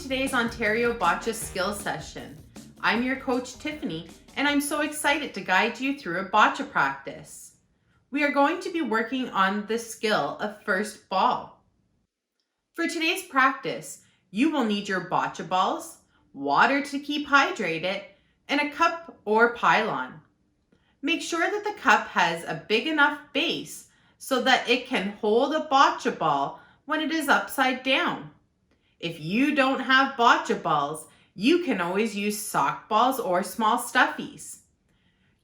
today's Ontario Boccia Skills Session. I'm your coach Tiffany, and I'm so excited to guide you through a boccia practice. We are going to be working on the skill of first ball. For today's practice, you will need your boccia balls, water to keep hydrated, and a cup or pylon. Make sure that the cup has a big enough base so that it can hold a boccia ball when it is upside down. If you don't have boccia balls, you can always use sock balls or small stuffies.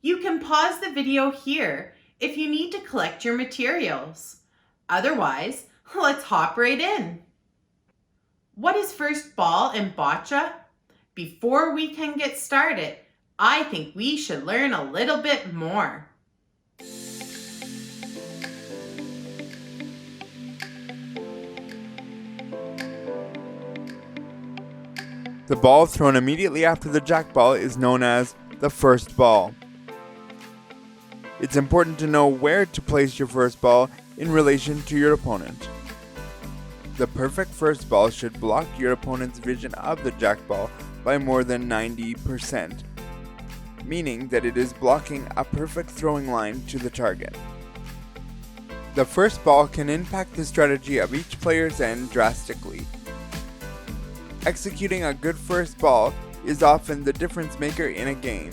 You can pause the video here if you need to collect your materials. Otherwise, let's hop right in. What is first ball in boccia? Before we can get started, I think we should learn a little bit more. The ball thrown immediately after the jack ball is known as the first ball. It's important to know where to place your first ball in relation to your opponent. The perfect first ball should block your opponent's vision of the jack ball by more than 90%, meaning that it is blocking a perfect throwing line to the target. The first ball can impact the strategy of each player's end drastically. Executing a good first ball is often the difference maker in a game.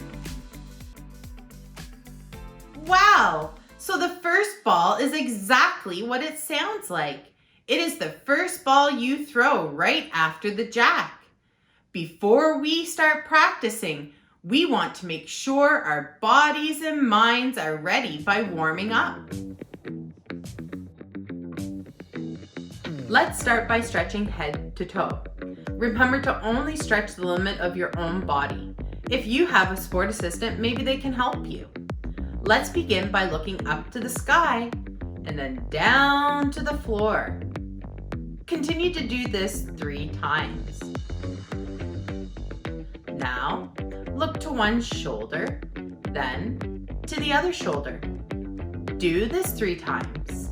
Wow! So the first ball is exactly what it sounds like. It is the first ball you throw right after the jack. Before we start practicing, we want to make sure our bodies and minds are ready by warming up. Let's start by stretching head to toe. Remember to only stretch the limit of your own body. If you have a sport assistant, maybe they can help you. Let's begin by looking up to the sky and then down to the floor. Continue to do this 3 times. Now, look to one shoulder, then to the other shoulder. Do this 3 times.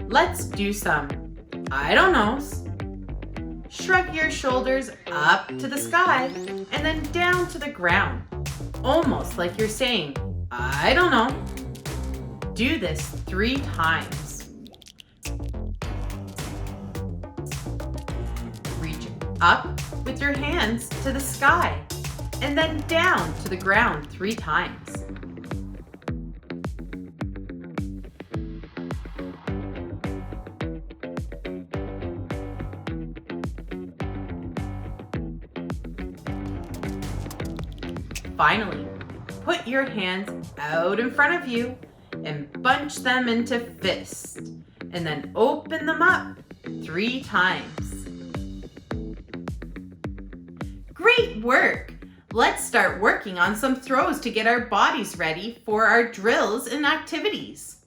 Let's do some, I don't knows. Shrug your shoulders up to the sky and then down to the ground, almost like you're saying, I don't know. Do this 3 times. Reach up with your hands to the sky and then down to the ground 3 times. Finally, put your hands out in front of you and bunch them into fists, and then open them up 3 times. Great work! Let's start working on some throws to get our bodies ready for our drills and activities.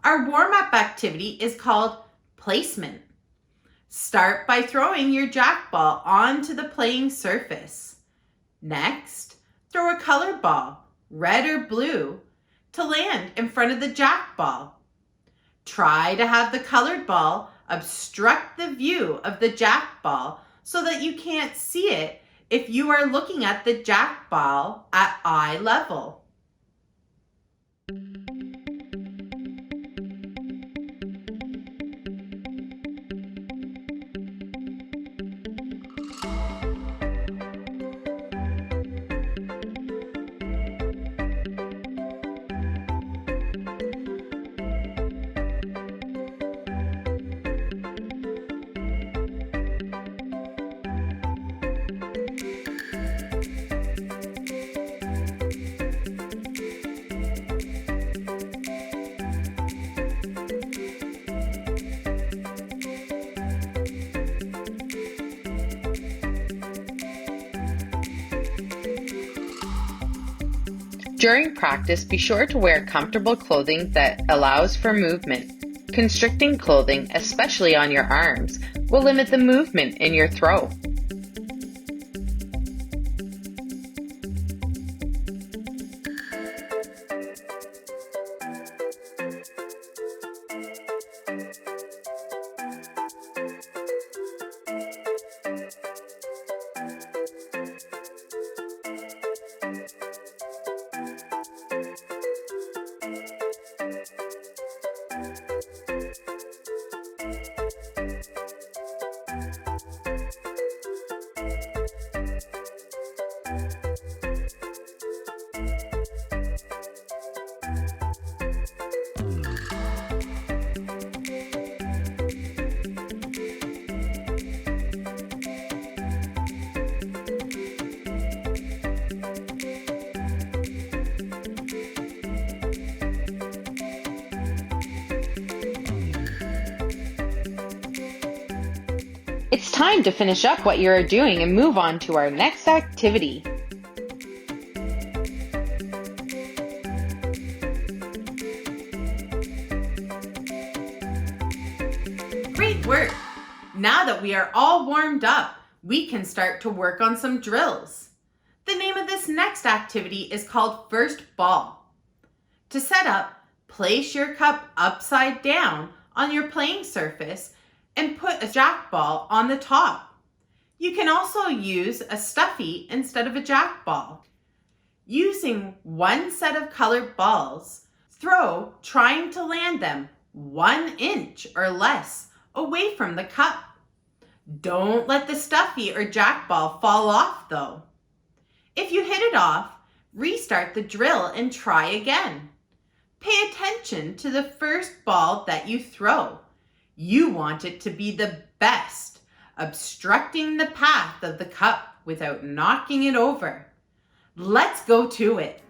Our warm-up activity is called placement. Start by throwing your jack ball onto the playing surface. Next, throw a colored ball, red or blue, to land in front of the jack ball. Try to have the colored ball obstruct the view of the jack ball so that you can't see it if you are looking at the jack ball at eye level. During practice, be sure to wear comfortable clothing that allows for movement. Constricting clothing, especially on your arms, will limit the movement in your throw. It's time to finish up what you are doing and move on to our next activity. Great work! Now that we are all warmed up, we can start to work on some drills. The name of this next activity is called First Ball. To set up, place your cup upside down on your playing surface and put a jack ball on the top. You can also use a stuffy instead of a jack ball. Using one set of colored balls, throw trying to land them 1 inch or less away from the cup. Don't let the stuffy or jack ball fall off though. If you hit it off, restart the drill and try again. Pay attention to the first ball that you throw. You want it to be the best, obstructing the path of the cup without knocking it over. Let's go to it.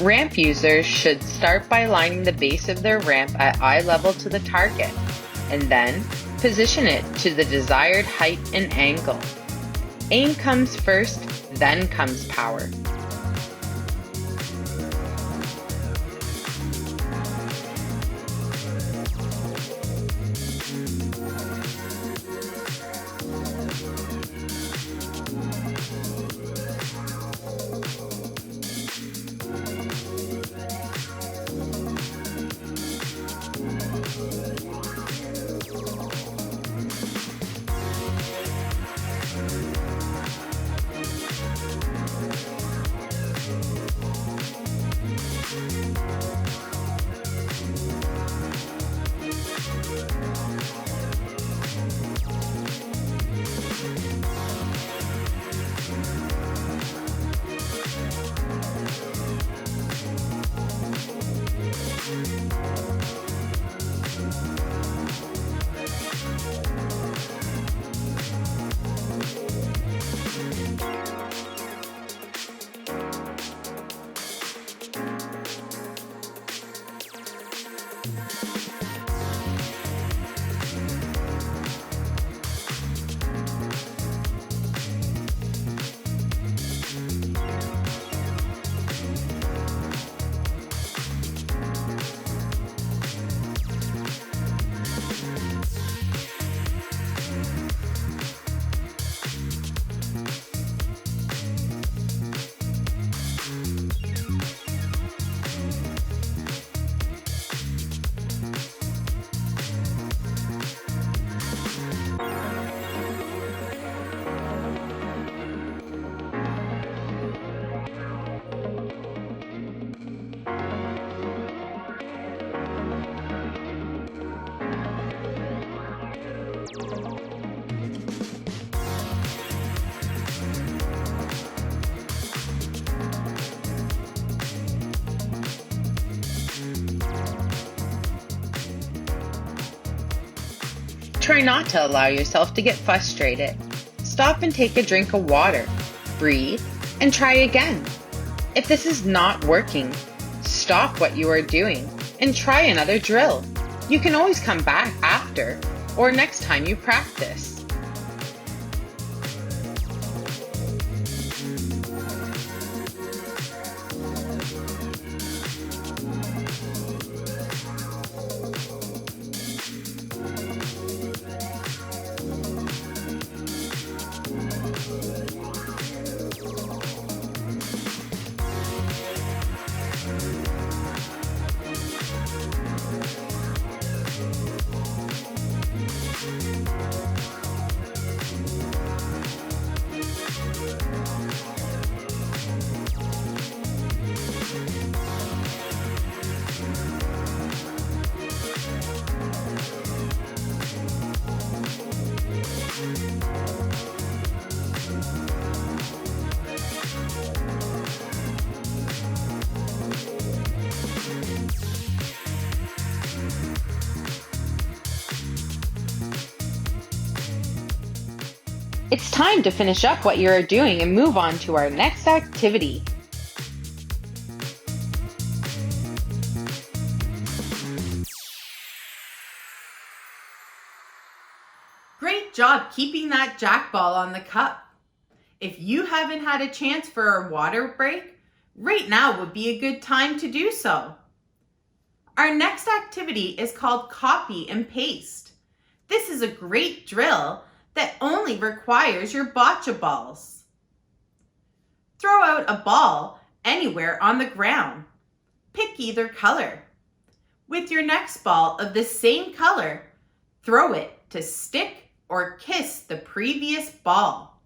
Ramp users should start by lining the base of their ramp at eye level to the target, and then position it to the desired height and angle. Aim comes first, then comes power. Try not to allow yourself to get frustrated. Stop and take a drink of water. Breathe and try again. If this is not working, stop what you are doing and try another drill. You can always come back after or next time you practice. It's time to finish up what you are doing and move on to our next activity. Great job keeping that jack ball on the cup. If you haven't had a chance for a water break, right now would be a good time to do so. Our next activity is called copy and paste. This is a great drill that only requires your boccia balls. Throw out a ball anywhere on the ground. Pick either color. With your next ball of the same color, throw it to stick or kiss the previous ball.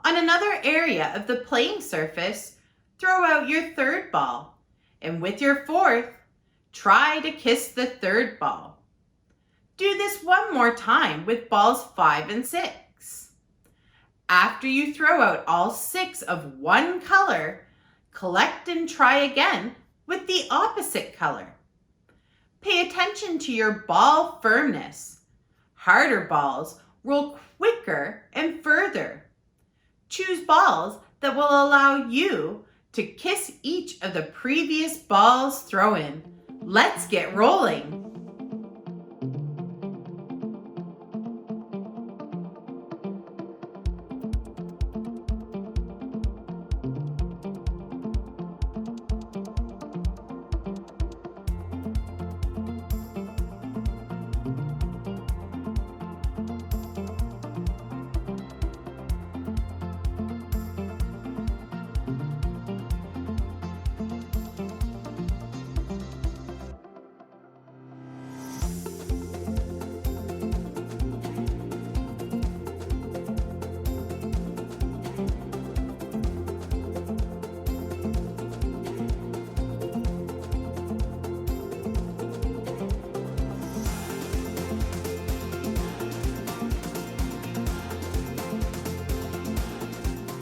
On another area of the playing surface, throw out your third ball, and with your fourth, try to kiss the third ball. Do this one more time with balls 5 and 6. After you throw out all 6 of one color, collect and try again with the opposite color. Pay attention to your ball firmness. Harder balls roll quicker and further. Choose balls that will allow you to kiss each of the previous balls throw-in. Let's get rolling.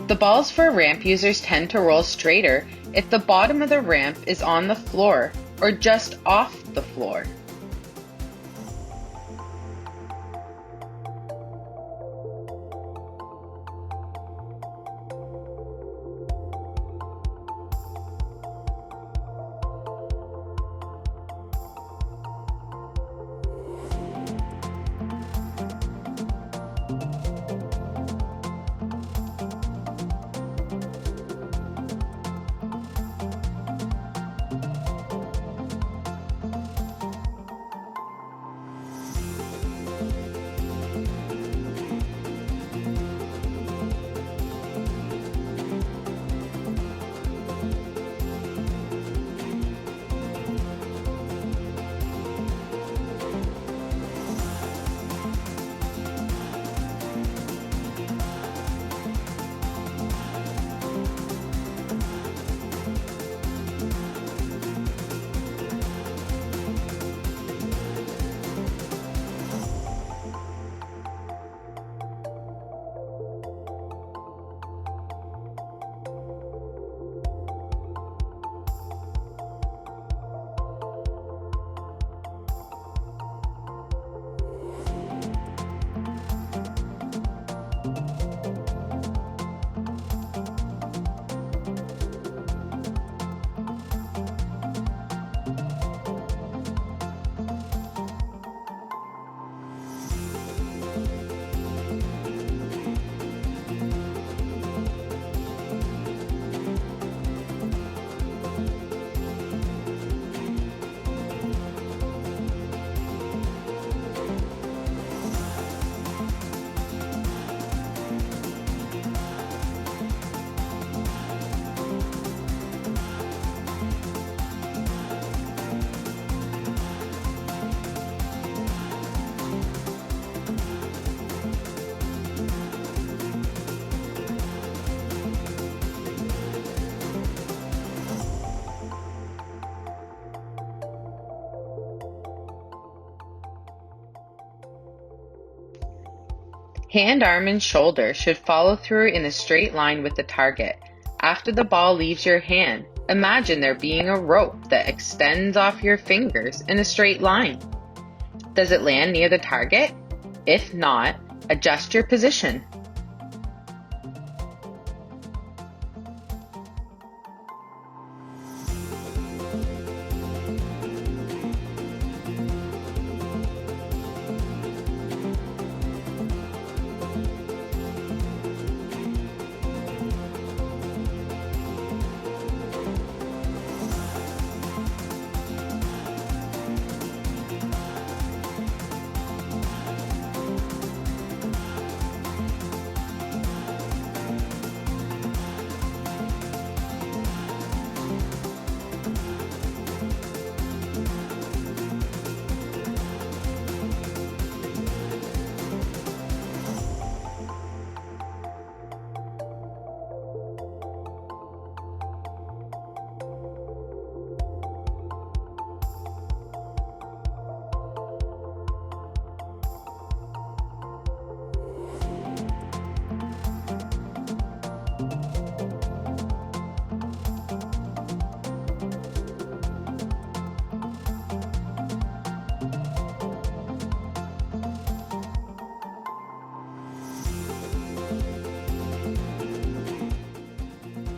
The balls for ramp users tend to roll straighter if the bottom of the ramp is on the floor or just off the floor. Hand, arm, and shoulder should follow through in a straight line with the target. After the ball leaves your hand, imagine there being a rope that extends off your fingers in a straight line. Does it land near the target? If not, Adjust your position.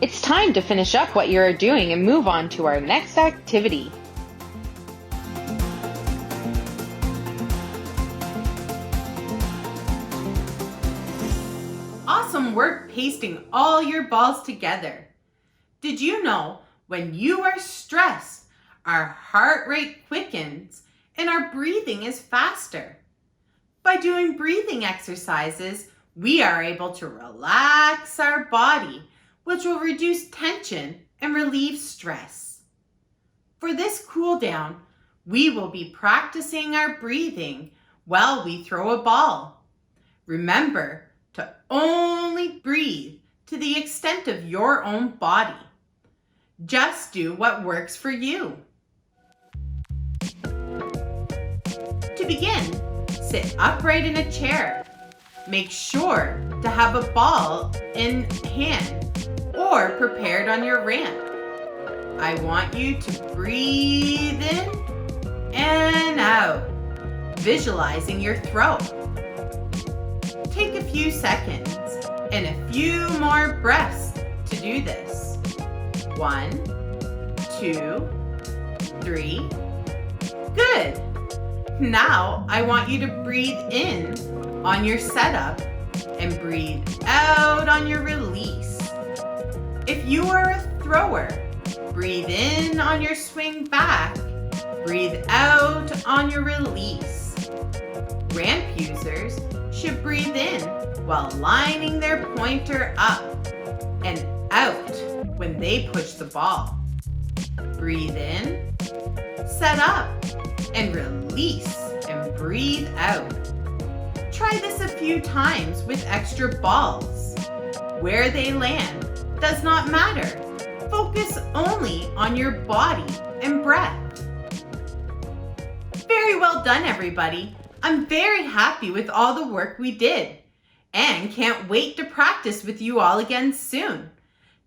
It's time to finish up what you are doing and move on to our next activity. Awesome work pasting all your balls together. Did you know when you are stressed, our heart rate quickens and our breathing is faster? By doing breathing exercises, we are able to relax our body, which will reduce tension and relieve stress. For this cool down, we will be practicing our breathing while we throw a ball. Remember to only breathe to the extent of your own body. Just do what works for you. To begin, sit upright in a chair. Make sure to have a ball in hand or prepared on your ramp. I want you to breathe in and out, visualizing your throw. Take a few seconds and a few more breaths to do this. 1, 2, 3. Good. Now I want you to breathe in on your setup and breathe out on your release. If you are a thrower, breathe in on your swing back, breathe out on your release. Ramp users should breathe in while lining their pointer up and out when they push the ball. Breathe in, set up, and release and breathe out. Try this a few times with extra balls. Where they land does not matter. Focus only on your body and breath. Very well done, everybody. I'm very happy with all the work we did and can't wait to practice with you all again soon.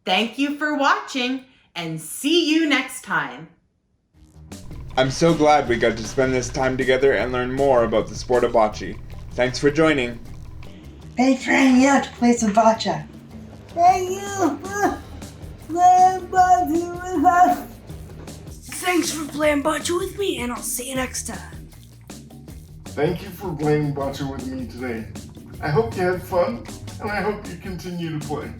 Thank you for watching and see you next time. I'm so glad we got to spend this time together and learn more about the sport of bocce. Thanks for joining. Thanks for hanging out to play some boccia. Thank you for playing boccia with us. Thanks for playing boccia with me, and I'll see you next time. Thank you for playing boccia with me today. I hope you had fun, and I hope you continue to play.